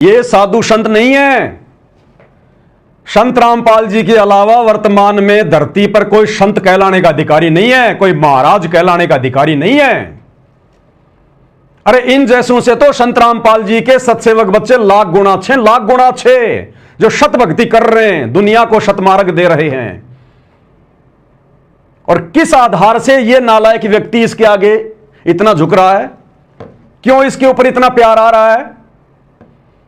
ये साधु संत नहीं है। संत रामपाल जी के अलावा वर्तमान में धरती पर कोई संत कहलाने का अधिकारी नहीं है, कोई महाराज कहलाने का अधिकारी नहीं है। अरे इन जैसों से तो संत रामपाल जी के सत्सेवक बच्चे लाख गुना अच्छे, जो शत भक्ति कर रहे हैं, दुनिया को शतमार्ग दे रहे हैं। और किस आधार से यह नालायक व्यक्ति इसके आगे इतना झुक रहा है? क्यों इसके ऊपर इतना प्यार आ रहा है?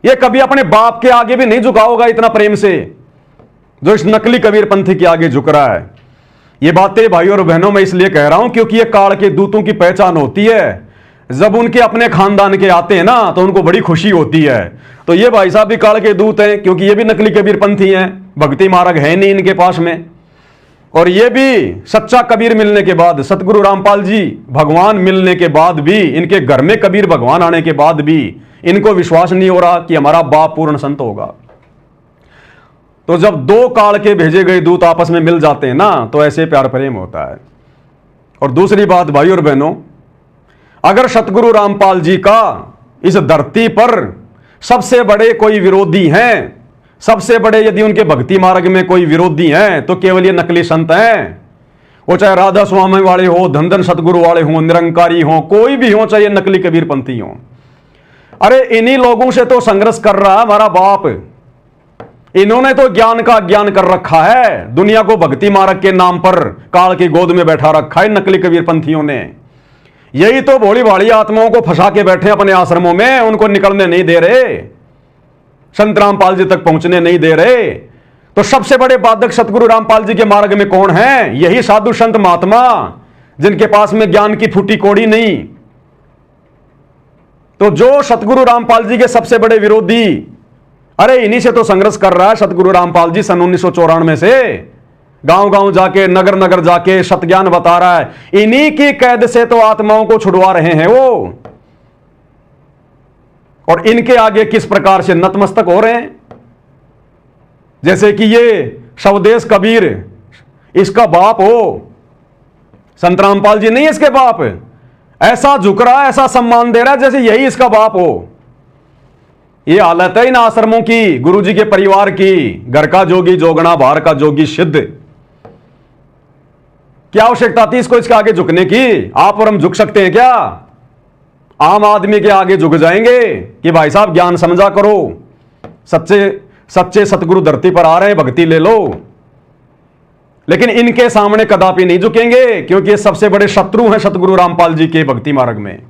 यह कभी अपने बाप के आगे भी नहीं झुका होगा इतना प्रेम से, जो इस नकली कबीरपंथी के आगे झुक रहा है। ये बातें भाई और बहनों मैं इसलिए कह रहा हूं क्योंकि ये काल के दूतों की पहचान होती है। जब उनके अपने खानदान के आते हैं ना तो उनको बड़ी खुशी होती है। तो ये भाई साहब भी काल के दूत हैं, क्योंकि ये भी नकली कबीरपंथी हैं, भक्ति मार्ग है नहीं इनके पास में। और ये भी सच्चा कबीर मिलने के बाद, सतगुरु रामपाल जी भगवान मिलने के बाद भी, इनके घर में कबीर भगवान आने के बाद भी इनको विश्वास नहीं हो रहा कि हमारा बाप पूर्ण संत होगा। तो जब दो काल के भेजे गए दूत आपस में मिल जाते हैं ना तो ऐसे प्यार प्रेम होता है। और दूसरी बात भाई और बहनों, अगर सतगुरु रामपाल जी का इस धरती पर सबसे बड़े कोई विरोधी हैं, सबसे बड़े यदि उनके भक्ति मार्ग में कोई विरोधी हैं तो केवल ये नकली संत हैं। वो चाहे राधा स्वामी वाले हो, धन धन सतगुरु वाले हो, निरंकारी हो, कोई भी हो, चाहे नकली कबीरपंथी हो। अरे इन्हीं लोगों से तो संघर्ष कर रहा है हमारा बाप। इन्होंने तो ज्ञान का ज्ञान कर रखा है, दुनिया को भक्ति मार्ग के नाम पर काल की गोद में बैठा रखा है नकली कबीरपंथियों ने। यही तो भोली भाली आत्माओं को फंसा के बैठे अपने आश्रमों में, उनको निकलने नहीं दे रहे, संत रामपाल जी तक पहुंचने नहीं दे रहे। तो सबसे बड़े बाधक सतगुरु रामपाल जी के मार्ग में कौन है? यही साधु संत महात्मा, जिनके पास में ज्ञान की फूटी कौड़ी नहीं। तो जो सतगुरु रामपाल जी के सबसे बड़े विरोधी, अरे इन्हीं से तो संघर्ष कर रहा है सतगुरु रामपाल जी सन 1994 से। गांव गांव जाके, नगर नगर जाके सतज्ञान बता रहा है। इन्हीं की कैद से तो आत्माओं को छुड़वा रहे हैं वो। और इनके आगे किस प्रकार से नतमस्तक हो रहे हैं, जैसे कि ये स्वदेश कबीर इसका बाप हो। संत रामपाल जी नहीं इसके बाप, ऐसा झुक रहा है, ऐसा सम्मान दे रहा है जैसे यही इसका बाप हो। ये हालत है इन आश्रमों की, गुरुजी के परिवार की। घर का जोगी जोगना, बाहर का जोगी सिद्ध। क्या आवश्यकता थी इसको इसके आगे झुकने की? आप और हम झुक सकते हैं क्या? आम आदमी के आगे झुक जाएंगे कि भाई साहब ज्ञान समझा करो, सच्चे सतगुरु धरती पर आ रहे हैं, भक्ति ले लो। लेकिन इनके सामने कदापि नहीं झुकेंगे, क्योंकि ये सबसे बड़े शत्रु हैं सतगुरु रामपाल जी के भक्ति मार्ग में।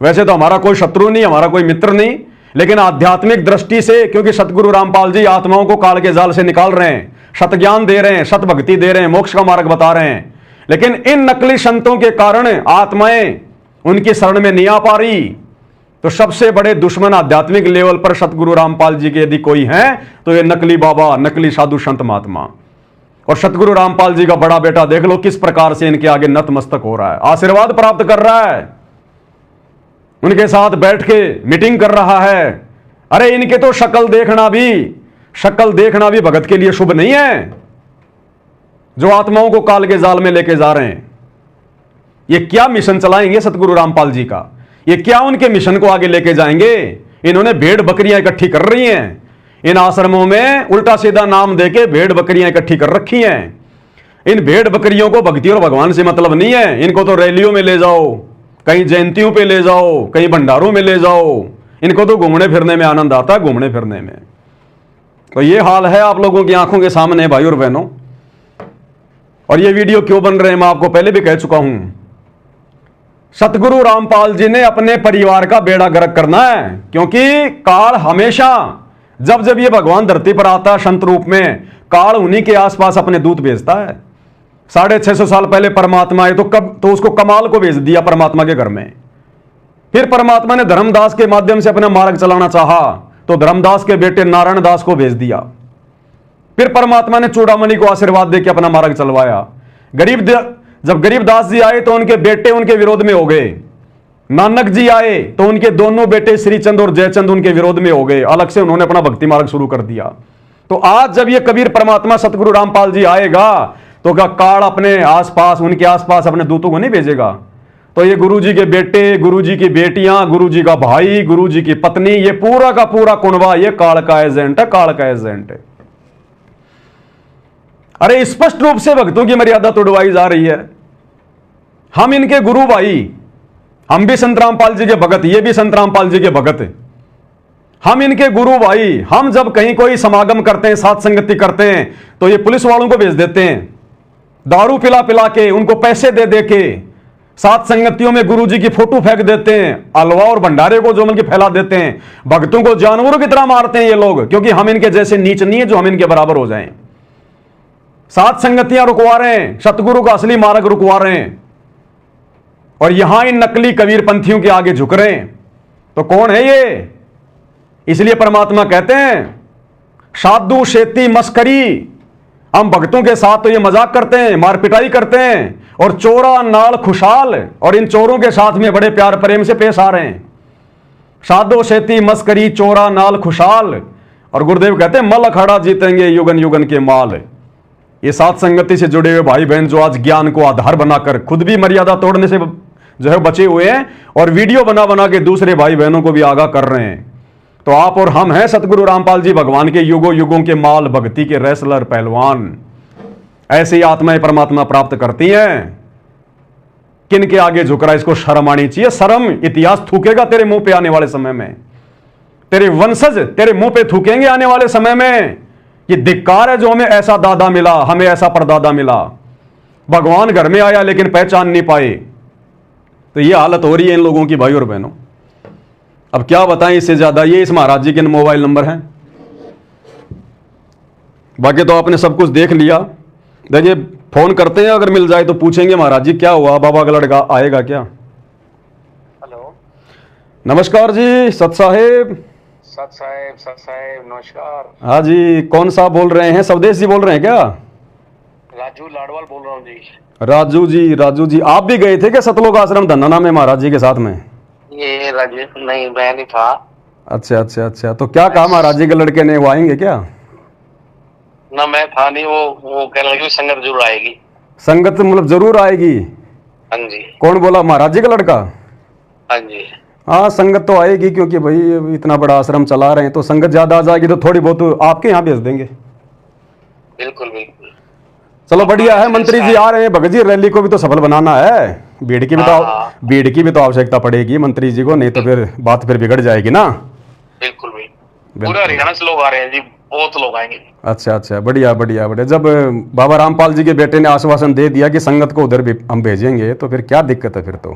वैसे तो हमारा कोई शत्रु नहीं, हमारा कोई मित्र नहीं, लेकिन आध्यात्मिक दृष्टि से, क्योंकि सतगुरु रामपाल जी आत्माओं को काल के जाल से निकाल रहे हैं, सत ज्ञान दे रहे हैं, सत भक्ति दे रहे हैं, मोक्ष का मार्ग बता रहे हैं। लेकिन इन नकली संतों के कारण आत्माएं उनकी शरण में नहीं आ पा रही। तो सबसे बड़े दुश्मन आध्यात्मिक लेवल पर सतगुरु रामपाल जी के यदि कोई है तो ये नकली बाबा, नकली साधु संत महात्मा। और सतगुरु रामपाल जी का बड़ा बेटा देख लो किस प्रकार से इनके आगे नतमस्तक हो रहा है, आशीर्वाद प्राप्त कर रहा है, उनके साथ बैठ के मीटिंग कर रहा है। अरे इनके तो शक्ल देखना भी भगत के लिए शुभ नहीं है, जो आत्माओं को काल के जाल में लेके जा रहे हैं। ये क्या मिशन चलाएंगे सतगुरु रामपाल जी का? ये क्या उनके मिशन को आगे लेके जाएंगे? इन्होंने भेड़ बकरियां इकट्ठी कर रही हैं इन आश्रमों में, उल्टा सीधा नाम देके भेड़ बकरियां इकट्ठी कर रखी हैं। इन भेड़ बकरियों को भक्ति और भगवान से मतलब नहीं है। इनको तो रैलियों में ले जाओ, कहीं जयंतियों पे ले जाओ, कहीं भंडारों में ले जाओ, इनको तो घूमने फिरने में आनंद आता है, घूमने फिरने में। तो ये हाल है आप लोगों की आंखों के सामने भाई और बहनों। और ये वीडियो क्यों बन रहे हैं मैं आपको पहले भी कह चुका हूं। सतगुरु रामपाल जी ने अपने परिवार का बेड़ा गर्क करना है, क्योंकि काल हमेशा जब जब ये भगवान धरती पर आता है संत रूप में, काल उन्हीं के आसपास अपने दूत भेजता है। 650 साल पहले परमात्मा आए तो उसको कमाल को भेज दिया परमात्मा के घर में। फिर परमात्मा ने धर्मदास के माध्यम से अपना मार्ग चलाना चाहा तो धर्मदास के बेटे नारायण दास को भेज दिया। फिर परमात्मा ने चूड़ामणि को आशीर्वाद देकर अपना मार्ग चलवाया। जब गरीबदास जी आए तो उनके बेटे उनके विरोध में हो गए। नानक जी आए तो उनके दोनों बेटे श्रीचंद और जयचंद उनके विरोध में हो गए, अलग से उन्होंने अपना भक्ति मार्ग शुरू कर दिया। तो आज जब ये कबीर परमात्मा सतगुरु रामपाल जी आएगा तो क्या काल अपने आसपास, उनके आसपास अपने दूतों को नहीं भेजेगा? तो ये गुरुजी के बेटे, गुरुजी की बेटियां, गुरुजी का भाई, गुरुजी की पत्नी, ये पूरा का पूरा कुनबा ये काल का एजेंट है, काल का एजेंट है। अरे स्पष्ट रूप से भक्तों की मर्यादा तोड़वाई जा रही है। हम इनके गुरु भाई, हम भी संत रामपाल जी के भगत, ये भी संत रामपाल जी के भगत है। हम इनके गुरु भाई। हम जब कहीं कोई समागम करते हैं, साथ संगति करते हैं, तो ये पुलिस वालों को भेज देते हैं, दारू पिला पिला के, उनको पैसे दे दे के, साथ संगतियों में गुरुजी की फोटो फेंक देते हैं, हलवा और भंडारे को जो मन की फैला देते हैं, भक्तों को जानवरों की तरह मारते हैं ये लोग, क्योंकि हम इनके जैसे नीच नहीं है जो हम इनके बराबर हो जाएं। साथ संगतियां रुकवा रहे हैं, सतगुरु का असली मार्ग रुकवा रहे हैं, और यहां इन नकली कबीरपंथियों के आगे झुक रहे हैं। तो कौन है ये? इसलिए परमात्मा कहते हैं साधु शेती मस्करी। हम भक्तों के साथ तो ये मजाक करते हैं, मार पिटाई करते हैं, और चोरा नाल खुशहाल, और इन चोरों के साथ में बड़े प्यार प्रेम से पेश आ रहे हैं। साधु शेती मस्करी चोरा नाल खुशहाल, और गुरुदेव कहते हैं मल अखाड़ा जीतेंगे युगन युगन के माल। ये साथ संगति से जुड़े हुए भाई बहन जो आज ज्ञान को आधार बनाकर खुद भी मर्यादा तोड़ने से जो है बचे हुए हैं, और वीडियो बना बना के दूसरे भाई बहनों को भी आगाह कर रहे हैं। तो आप और हम हैं सतगुरु रामपाल जी भगवान के युगों युगों के माल, भक्ति के रेसलर पहलवान। ऐसी आत्माएं परमात्मा प्राप्त करती हैं। किन के आगे झुक रहा है, इसको शर्म आनी चाहिए। शर्म इतिहास थूकेगा तेरे मुंह पे आने वाले समय में, तेरे वंशज तेरे मुंह पे थूकेंगे आने वाले समय में। ये धिक्कार है जो हमें ऐसा दादा मिला, हमें ऐसा परदादा मिला। भगवान घर में आया लेकिन पहचान नहीं पाए। तो ये हालत हो रही है इन लोगों की भाई और बहनों। अब क्या बताएं इससे ज्यादा। ये इस महाराज जी के मोबाइल नंबर हैं, बाकी तो आपने सब कुछ देख लिया। देखिए फोन करते हैं, अगर मिल जाए तो पूछेंगे महाराज जी क्या हुआ, बाबा का लड़का आएगा क्या? हेलो, नमस्कार जी सत साहेब। सत साहेब नमस्कार। हाँ जी, कौन साहब बोल रहे हैं? स्वदेश जी बोल रहे हैं क्या? राजू लाडवाल बोल रहा हूँ जी। राजू जी आप भी गए थे क्या सतलोक आश्रम धन्ना में महाराज जी के साथ में? ये राजू नहीं, मैं नहीं था। अच्छा, तो क्या कहा महाराज जी के लड़के ने, वो आएंगे क्या? ना मैं था नहीं, वो कहने लगी संगत जरूर आएगी। संगत मतलब जरूर आएगी? हाँ जी। कौन बोला, महाराज जी का लड़का? हाँ जी। हाँ संगत तो आएगी, क्योंकि भाई इतना बड़ा आश्रम चला रहे हैं, तो संगत ज्यादा आ जाएगी तो थोड़ी बहुत आपके यहाँ भेज देंगे। बिल्कुल बिल्कुल। चलो बढ़िया है। मंत्री जी आ रहे हैं, भगत जी रैली को भी तो सफल बनाना है। भीड़ की भी तो आवश्यकता पड़ेगी मंत्री जी को, नहीं तो फिर बात फिर बिगड़ जाएगी ना। बिल्कुल पूरा हरियाणा से लोग आ रहे हैं जी, बहुत लोग आएंगे। अच्छा, बढ़िया। जब बाबा रामपाल जी के बेटे ने आश्वासन दे दिया कि संगत को उधर भी हम भेजेंगे, तो फिर क्या दिक्कत है फिर तो।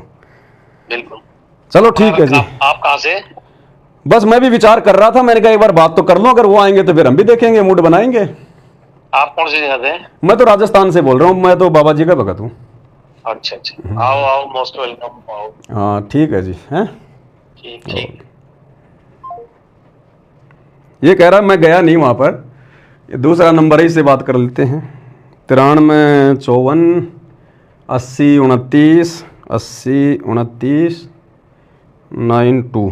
बिल्कुल। चलो ठीक है जी। आप कहाँ से? बस मैं भी विचार कर रहा था, मैंने कहा एक बार बात तो कर लूं, अगर वो आएंगे तो फिर हम भी देखेंगे, मूड बनाएंगे। आप कौन सी जगह से? मैं तो राजस्थान से बोल रहा हूँ, मैं तो बाबा जी का भगत हूँ। अच्छा, आओ मोस्ट वेलकम, आओ। हाँ ठीक है जी, हैं ठीक। ये कह रहा मैं गया नहीं वहाँ पर, ये दूसरा नंबर है, इससे बात कर लेते हैं। 93 54 80 29 80 29 92।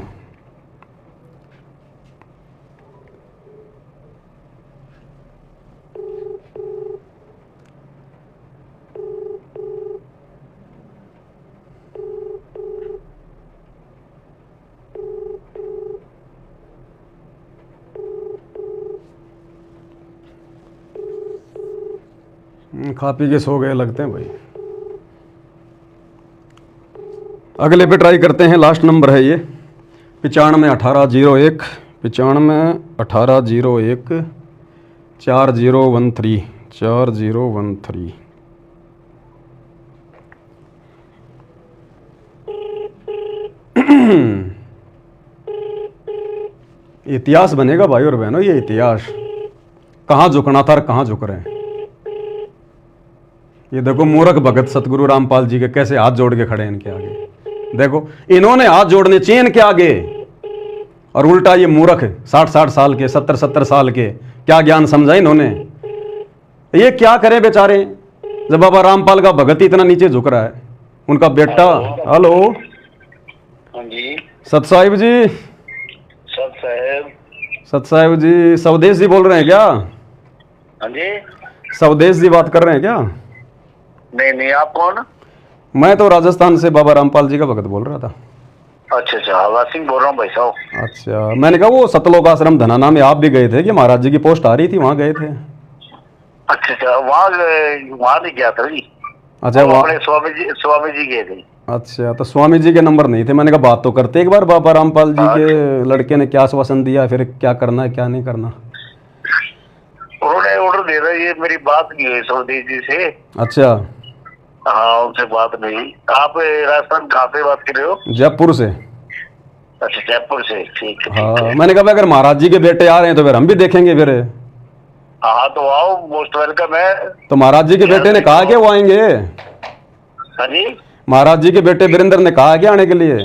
खा पी के सो गए लगते हैं भाई। अगले पे ट्राई करते हैं, लास्ट नंबर है ये 95 18 01 95 18 01 4013 4013। इतिहास बनेगा भाई और बहनों, ये इतिहास कहाँ झुकना था और कहाँ झुक रहे हैं। ये देखो मूर्ख भगत सतगुरु रामपाल जी के कैसे हाथ जोड़ के खड़े हैं इनके आगे। देखो इन्होंने हाथ जोड़ने चाहिए इनके आगे, और उल्टा ये मूर्ख 60 साल के 70 साल के क्या ज्ञान समझा इन्होंने। ये क्या करें बेचारे, जब बाबा रामपाल का भगत इतना नीचे झुक रहा है। उनका बेटा, हेलो हाँ जी। सत साहिब जी। सत साहिब जी, स्वदेश जी बोल रहे हैं क्या? हाँ जी। स्वदेश जी बात कर रहे हैं क्या? नहीं, आप कौन? मैं तो राजस्थान से बाबा रामपाल जी का भगत बोल रहा था। अच्छा अच्छा, हवा सिंह बोल रहा हूँ भाई साहब। अच्छा, मैंने कहा वो सतलोक आश्रम धनाना में आप भी गए थे कि महाराज जी की पोस्ट आ रही थी, वहाँ गए थे? अच्छा अच्छा, वहाँ वहाँ नहीं गया था जी। अच्छा, वो वहाँ। अपने स्वामी जी गए थे। अच्छा, तो स्वामी जी के नंबर नहीं थे। मैंने कहा बात तो करते एक बार, बाबा रामपाल जी के हाँ, लड़के ने क्या आश्वासन दिया, फिर क्या करना है क्या नहीं करना। उन्होंने ऑर्डर दे रहा है, ये मेरी बात नहीं हुई सौदेव जी से। अच्छा, हाँ, उनसे बात नहीं। आप राजस्थान कहाँ से बात कर रहे हो? जयपुर से। अच्छा, जयपुर से, ठीक है ठीक हाँ, है। मैंने कहा अगर महाराज जी के बेटे आ रहे हैं तो फिर हम भी देखेंगे फिर। हाँ तो आओ, मोस्ट वेलकम है। तो महाराज जी के बेटे ने कहा कि वो आएंगे? हाँ जी, महाराज जी के बेटे वीरेंद्र ने कहा कि आने के लिए?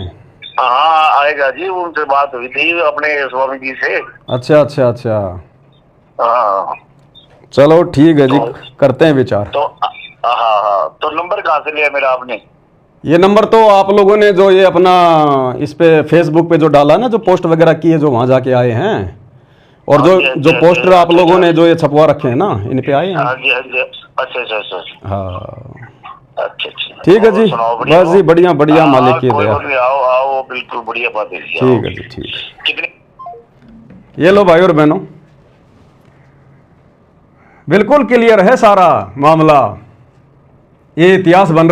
हाँ आएगा जी, उनसे बात हुई थी अपने स्वामी जी से। अच्छा अच्छा अच्छा, हाँ चलो ठीक है जी, तो करते हैं विचार। तो हाँ हाँ, तो नंबर कहाँ से लिया मेरा आपने? ये नंबर तो आप लोगों ने जो ये अपना इस पे फेसबुक पे जो डाला ना, जो पोस्ट वगैरह की है, जो वहाँ जाके आए हैं, और हाँ जो जी, हाँ जो जी, पोस्टर हाँ आप जी, लोगों अच्छा ने जो ये छपवा रखे हैं ना, इन पे आए हैं। हाँ जी, हाँ जी। अच्छा अच्छा अच्छा अच्छा हाँ, अच्छा अच्छा। ठीक है और जी, सुनाओ, बढ़िया बस हो? जी, बढ़िया बढ़िया, हाँ मालिक हाँ, की कोई दया। बात नहीं, आओ आओ, बिल्कुल बढ़िया बात है जी, आओ। ठीक है जी, ठीक है। कितने ये लो भाई और बहनों, बिल्कुल क्लियर है सारा मामला। ये इतिहास बन